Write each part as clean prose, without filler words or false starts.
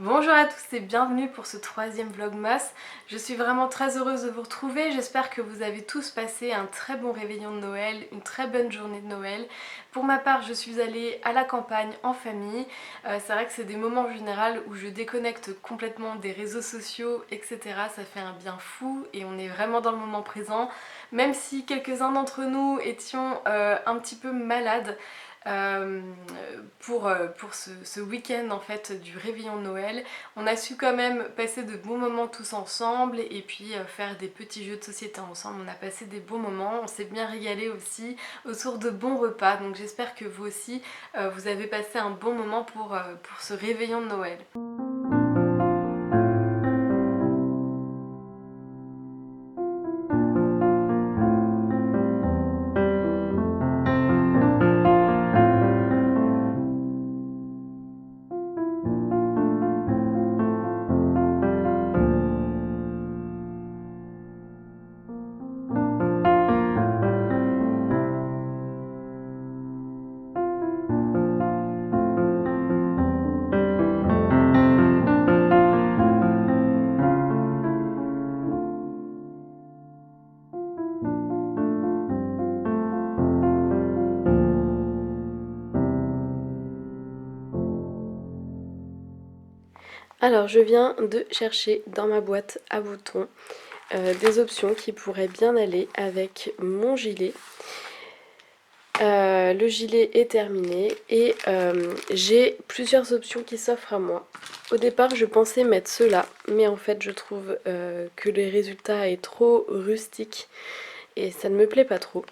Bonjour à tous et bienvenue pour ce troisième vlogmas. Je suis vraiment très heureuse de vous retrouver. J'espère que vous avez tous passé un très bon réveillon de Noël, une très bonne journée de Noël. Pour ma part, je suis allée à la campagne en famille. C'est vrai que c'est des moments en général où je déconnecte complètement des réseaux sociaux, etc. Ça fait un bien fou et on est vraiment dans le moment présent. Même si quelques-uns d'entre nous étions un petit peu malades, euh, pour ce week-end en fait du réveillon de Noël. On a su quand même passer de bons moments tous ensemble et puis faire des petits jeux de société ensemble. On a passé des bons moments, on s'est bien régalé aussi autour de bons repas. Donc j'espère que vous aussi vous avez passé un bon moment pour ce réveillon de Noël. Alors je viens de chercher dans ma boîte à boutons des options qui pourraient bien aller avec mon gilet. Le gilet est terminé et j'ai plusieurs options qui s'offrent à moi. Au départ je pensais mettre ceux-là, mais en fait je trouve que le résultat est trop rustique et ça ne me plaît pas trop.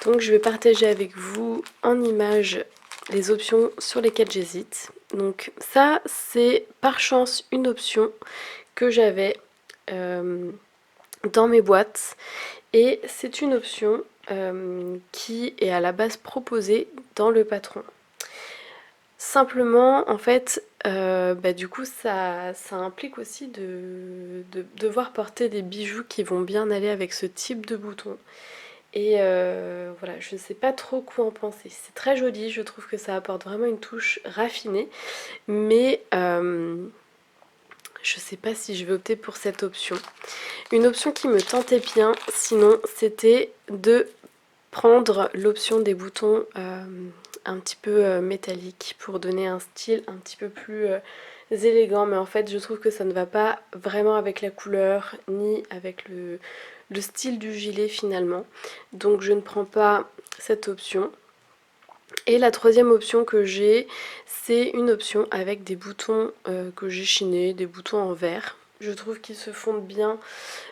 Donc je vais partager avec vous en images les options sur lesquelles j'hésite. Donc ça c'est par chance une option que j'avais dans mes boîtes et c'est une option qui est à la base proposée dans le patron. Simplement, en fait, du coup, ça implique aussi de devoir porter des bijoux qui vont bien aller avec ce type de bouton. Et voilà, je ne sais pas trop quoi en penser. C'est très joli, je trouve que ça apporte vraiment une touche raffinée, mais je ne sais pas si je vais opter pour cette option. Une option qui me tentait bien, sinon, c'était de prendre l'option des boutons un petit peu métalliques pour donner un style un petit peu plus élégant, mais en fait je trouve que ça ne va pas vraiment avec la couleur ni avec le style du gilet finalement, donc je ne prends pas cette option. Et la troisième option que j'ai, c'est une option avec des boutons que j'ai chinés, des boutons en verre. Je trouve qu'ils se fondent bien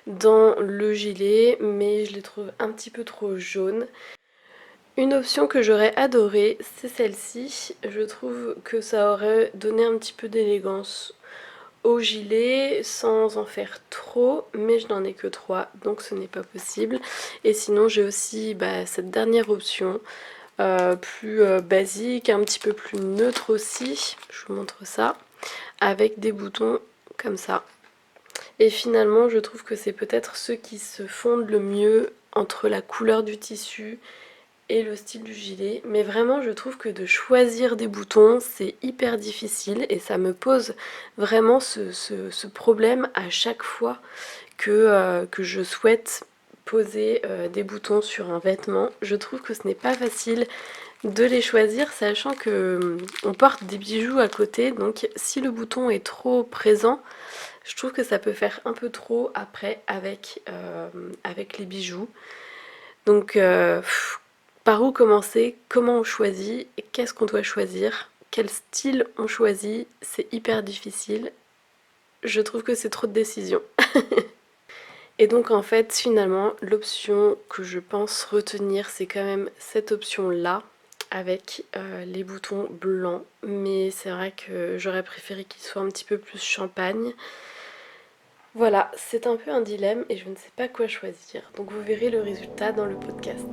dans le gilet, mais je les trouve un petit peu trop jaunes. Une option que j'aurais adorée, c'est celle-ci. Je trouve que ça aurait donné un petit peu d'élégance au gilet sans en faire trop, mais je n'en ai que 3, donc ce n'est pas possible. Et sinon j'ai aussi cette dernière option, plus basique, un petit peu plus neutre aussi. Je vous montre ça, avec des boutons comme ça. Et finalement je trouve que c'est peut-être ceux qui se fondent le mieux entre la couleur du tissu et le style du gilet, mais vraiment je trouve que de choisir des boutons c'est hyper difficile et ça me pose vraiment ce problème à chaque fois que je souhaite poser des boutons sur un vêtement. Je trouve que ce n'est pas facile de les choisir, sachant que on porte des bijoux à côté, donc si le bouton est trop présent, je trouve que ça peut faire un peu trop après avec les bijoux. Donc par où commencer, comment on choisit, et qu'est-ce qu'on doit choisir, quel style on choisit, c'est hyper difficile. Je trouve que c'est trop de décisions. Et donc en fait finalement l'option que je pense retenir c'est quand même cette option là avec les boutons blancs, mais c'est vrai que j'aurais préféré qu'ils soient un petit peu plus champagne. Voilà, c'est un peu un dilemme et je ne sais pas quoi choisir, donc vous verrez le résultat dans le podcast.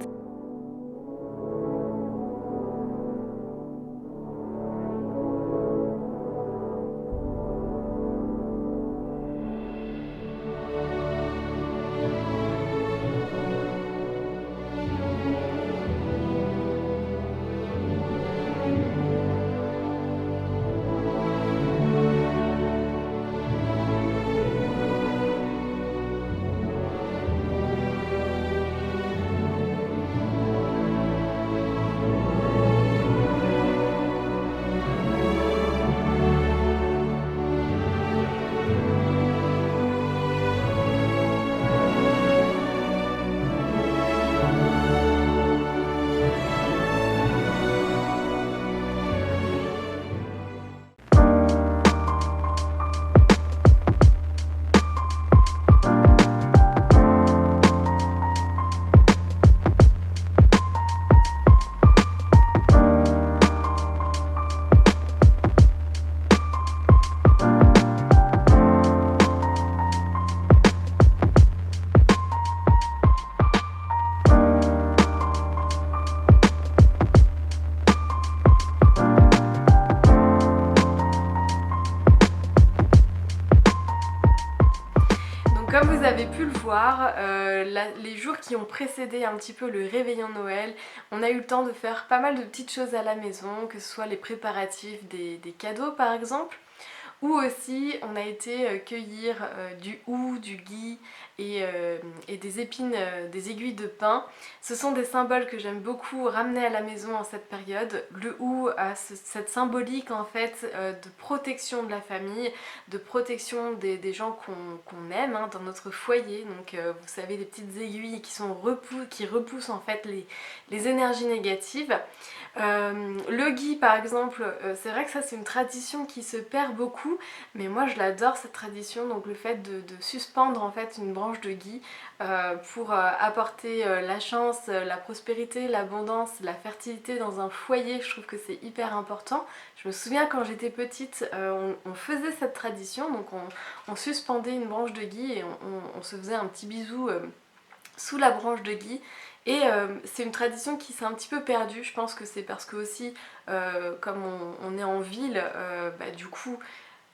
Comme vous avez pu le voir, les jours qui ont précédé un petit peu le réveillon de Noël, on a eu le temps de faire pas mal de petites choses à la maison, que ce soit les préparatifs des cadeaux par exemple, ou aussi on a été cueillir du hou, du gui et des épines, des aiguilles de pin. Ce sont des symboles que j'aime beaucoup ramener à la maison en cette période. Le hou a cette symbolique en fait de protection de la famille, de protection des gens qu'on aime hein, dans notre foyer. Donc vous savez, les petites aiguilles qui repoussent en fait les énergies négatives. Le gui par exemple, c'est vrai que ça c'est une tradition qui se perd beaucoup, mais moi je l'adore cette tradition, donc le fait de suspendre en fait une branche de gui pour apporter la chance, la prospérité, l'abondance, la fertilité dans un foyer, je trouve que c'est hyper important. Je me souviens quand j'étais petite, on faisait cette tradition, donc on suspendait une branche de gui et on se faisait un petit bisou sous la branche de gui. Et c'est une tradition qui s'est un petit peu perdue, je pense que c'est parce que aussi comme on est en ville, du coup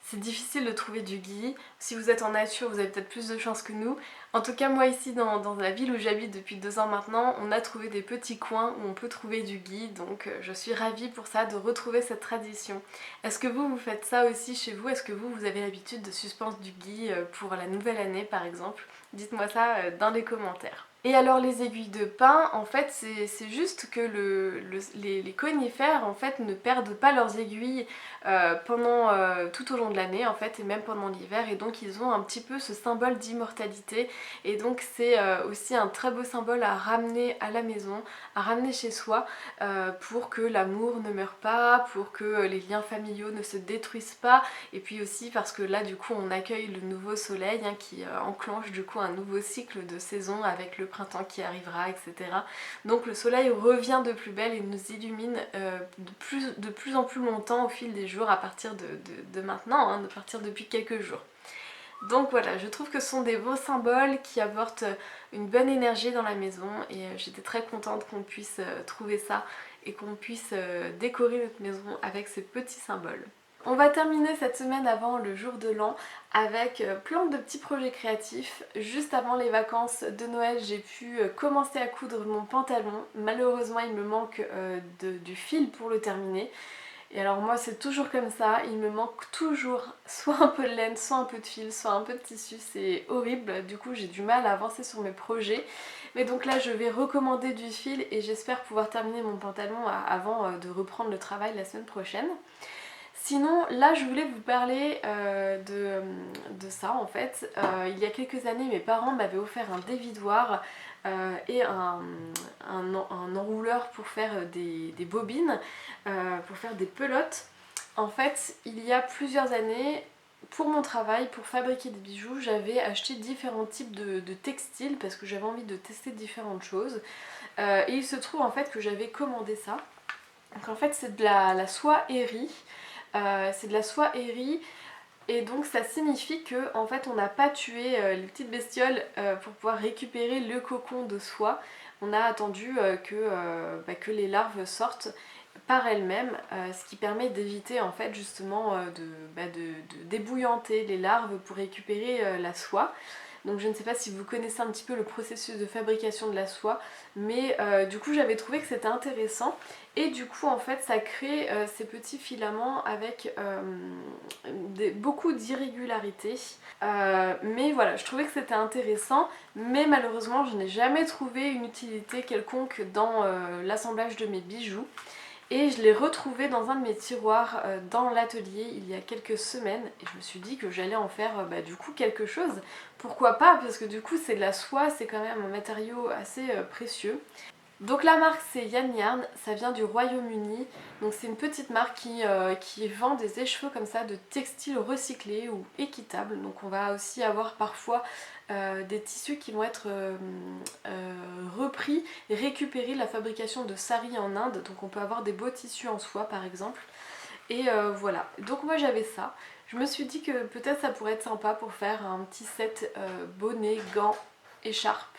c'est difficile de trouver du gui. Si vous êtes en nature, vous avez peut-être plus de chance que nous. En tout cas, moi ici, dans la ville où j'habite depuis 2 ans maintenant, on a trouvé des petits coins où on peut trouver du gui. Donc je suis ravie pour ça, de retrouver cette tradition. Est-ce que vous faites ça aussi chez vous? Est-ce que vous avez l'habitude de suspendre du gui pour la nouvelle année par exemple? Dites-moi ça dans les commentaires. Et alors les aiguilles de pin, en fait c'est juste que les conifères en fait ne perdent pas leurs aiguilles pendant tout au long de l'année en fait, et même pendant l'hiver, et donc ils ont un petit peu ce symbole d'immortalité, et donc c'est aussi un très beau symbole à ramener à la maison, à ramener chez soi pour que l'amour ne meure pas, pour que les liens familiaux ne se détruisent pas, et puis aussi parce que là du coup on accueille le nouveau soleil hein, qui enclenche du coup un nouveau cycle de saison avec le printemps qui arrivera, etc. Donc le soleil revient de plus belle et nous illumine de plus en plus longtemps au fil des jours à partir de maintenant, hein, à partir depuis quelques jours. Donc voilà, je trouve que ce sont des beaux symboles qui apportent une bonne énergie dans la maison, et j'étais très contente qu'on puisse trouver ça et qu'on puisse décorer notre maison avec ces petits symboles. On va terminer cette semaine avant le jour de l'an avec plein de petits projets créatifs. Juste avant les vacances de Noël, j'ai pu commencer à coudre mon pantalon. Malheureusement, il me manque du fil pour le terminer. Et alors moi c'est toujours comme ça, il me manque toujours soit un peu de laine, soit un peu de fil, soit un peu de tissu, c'est horrible, du coup j'ai du mal à avancer sur mes projets. Mais donc là je vais recommander du fil et j'espère pouvoir terminer mon pantalon avant de reprendre le travail la semaine prochaine. Sinon, là je voulais vous parler de ça en fait. Il y a quelques années, mes parents m'avaient offert un dévidoir et un enrouleur pour faire des bobines, pour faire des pelotes. En fait, il y a plusieurs années, pour mon travail, pour fabriquer des bijoux, j'avais acheté différents types de textiles parce que j'avais envie de tester différentes choses. Et il se trouve en fait que j'avais commandé ça. Donc en fait c'est de la soie aérie. C'est de la soie aérie, et donc ça signifie que en fait on n'a pas tué les petites bestioles pour pouvoir récupérer le cocon de soie. On a attendu que les larves sortent par elles-mêmes, ce qui permet d'éviter en fait justement de débouillanter les larves pour récupérer la soie. Donc je ne sais pas si vous connaissez un petit peu le processus de fabrication de la soie, mais du coup j'avais trouvé que c'était intéressant, et du coup en fait ça crée ces petits filaments avec beaucoup d'irrégularités. Mais voilà, je trouvais que c'était intéressant, mais malheureusement je n'ai jamais trouvé une utilité quelconque dans l'assemblage de mes bijoux. Et je l'ai retrouvé dans un de mes tiroirs dans l'atelier il y a quelques semaines, et je me suis dit que j'allais en faire du coup quelque chose. Pourquoi pas, parce que du coup c'est de la soie, c'est quand même un matériau assez précieux. Donc la marque c'est Yan Yarn, ça vient du Royaume-Uni, donc c'est une petite marque qui vend des écheveaux comme ça de textiles recyclés ou équitables. Donc on va aussi avoir parfois des tissus qui vont être repris et récupérés de la fabrication de sari en Inde, donc on peut avoir des beaux tissus en soie par exemple. Et voilà, donc moi j'avais ça. Je me suis dit que peut-être ça pourrait être sympa pour faire un petit set bonnet, gants, écharpe.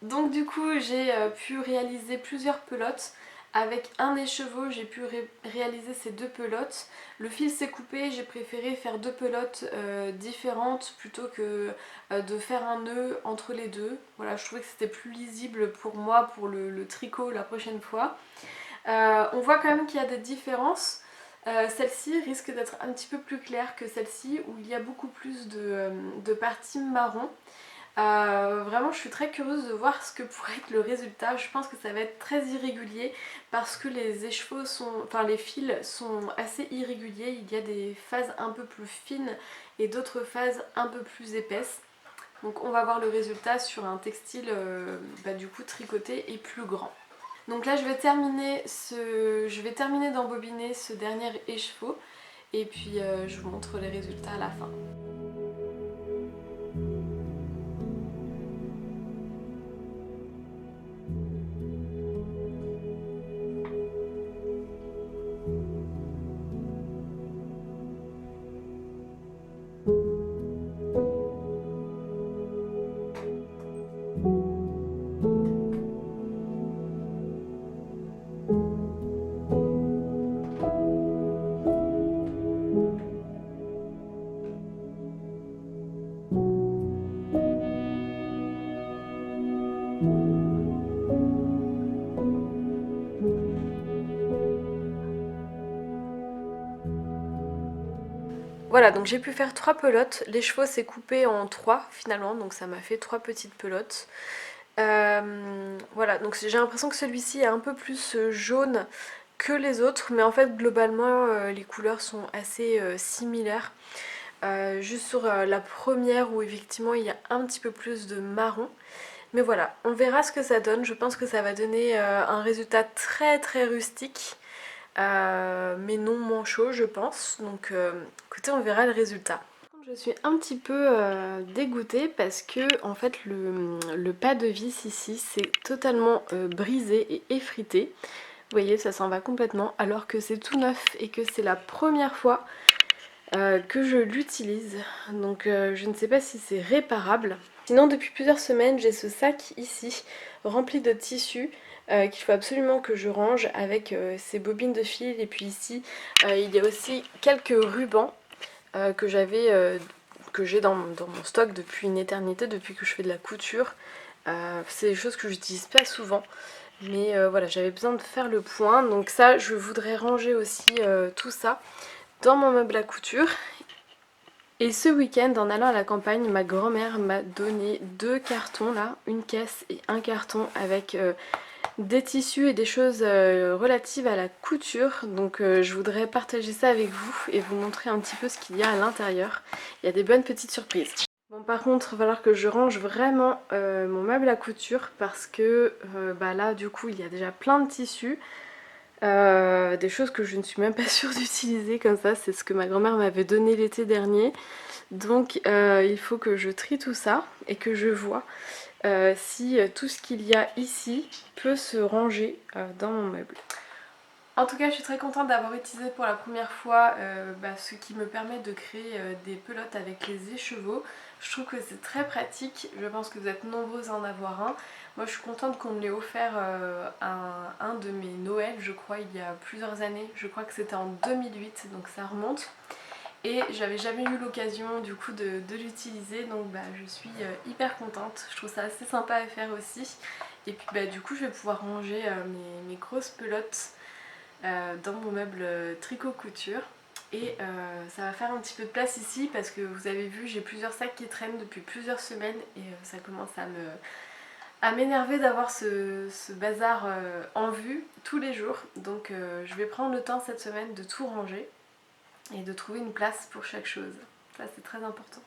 Donc du coup j'ai pu réaliser plusieurs pelotes Avec un écheveau j'ai pu réaliser ces 2 pelotes. Le fil s'est coupé, j'ai préféré faire 2 pelotes différentes plutôt que de faire un nœud entre les deux. Voilà, je trouvais que c'était plus lisible pour moi pour le tricot la prochaine fois. On voit quand même qu'il y a des différences. Celle-ci risque d'être un petit peu plus claire que celle-ci où il y a beaucoup plus de parties marron. Vraiment je suis très curieuse de voir ce que pourrait être le résultat. Je pense que ça va être très irrégulier parce que les écheveaux sont, enfin les fils sont assez irréguliers. Il y a des phases un peu plus fines et d'autres phases un peu plus épaisses. Donc on va voir le résultat sur un textile du coup tricoté et plus grand. Donc là je vais terminer d'embobiner ce dernier écheveau et puis je vous montre les résultats à la fin. Voilà, donc j'ai pu faire 3 pelotes. L'écheveau s'est coupé en 3 finalement, donc ça m'a fait 3 petites pelotes. Voilà, donc j'ai l'impression que celui-ci est un peu plus jaune que les autres, mais en fait globalement les couleurs sont assez similaires. Juste sur la première où effectivement il y a un petit peu plus de marron. Mais voilà, on verra ce que ça donne. Je pense que ça va donner un résultat très très rustique. Mais non manchot je pense, donc écoutez on verra le résultat. Je suis un petit peu dégoûtée parce que en fait le pas de vis ici c'est totalement brisé et effrité. Vous voyez ça s'en va complètement alors que c'est tout neuf et que c'est la première fois que je l'utilise. Donc je ne sais pas si c'est réparable. Sinon depuis plusieurs semaines j'ai ce sac ici rempli de tissus qu'il faut absolument que je range avec ces bobines de fil et puis ici il y a aussi quelques rubans que j'ai dans mon stock depuis une éternité, depuis que je fais de la couture. C'est des choses que j'utilise pas souvent mais voilà j'avais besoin de faire le point donc ça je voudrais ranger aussi tout ça dans mon meuble à couture. Et ce week-end, en allant à la campagne, ma grand-mère m'a donné 2 cartons là, une caisse et un carton avec des tissus et des choses relatives à la couture. Donc je voudrais partager ça avec vous et vous montrer un petit peu ce qu'il y a à l'intérieur. Il y a des bonnes petites surprises. Bon par contre, il va falloir que je range vraiment mon meuble à couture parce que là du coup il y a déjà plein de tissus. Des choses que je ne suis même pas sûre d'utiliser comme ça, c'est ce que ma grand-mère m'avait donné l'été dernier. Donc il faut que je trie tout ça et que je vois si tout ce qu'il y a ici peut se ranger dans mon meuble. En tout cas je suis très contente d'avoir utilisé pour la première fois ce qui me permet de créer des pelotes avec les écheveaux. Je trouve que c'est très pratique, je pense que vous êtes nombreuses à en avoir un. Moi je suis contente qu'on me l'ait offert à un de mes Noëls je crois il y a plusieurs années. Je crois que c'était en 2008 donc ça remonte. Et j'avais jamais eu l'occasion du coup de l'utiliser donc je suis hyper contente. Je trouve ça assez sympa à faire aussi. Et puis du coup je vais pouvoir ranger mes grosses pelotes dans mon meuble tricot couture. Et ça va faire un petit peu de place ici parce que vous avez vu j'ai plusieurs sacs qui traînent depuis plusieurs semaines et ça commence à m'énerver d'avoir ce bazar en vue tous les jours. Donc je vais prendre le temps cette semaine de tout ranger et de trouver une place pour chaque chose. Ça c'est très important.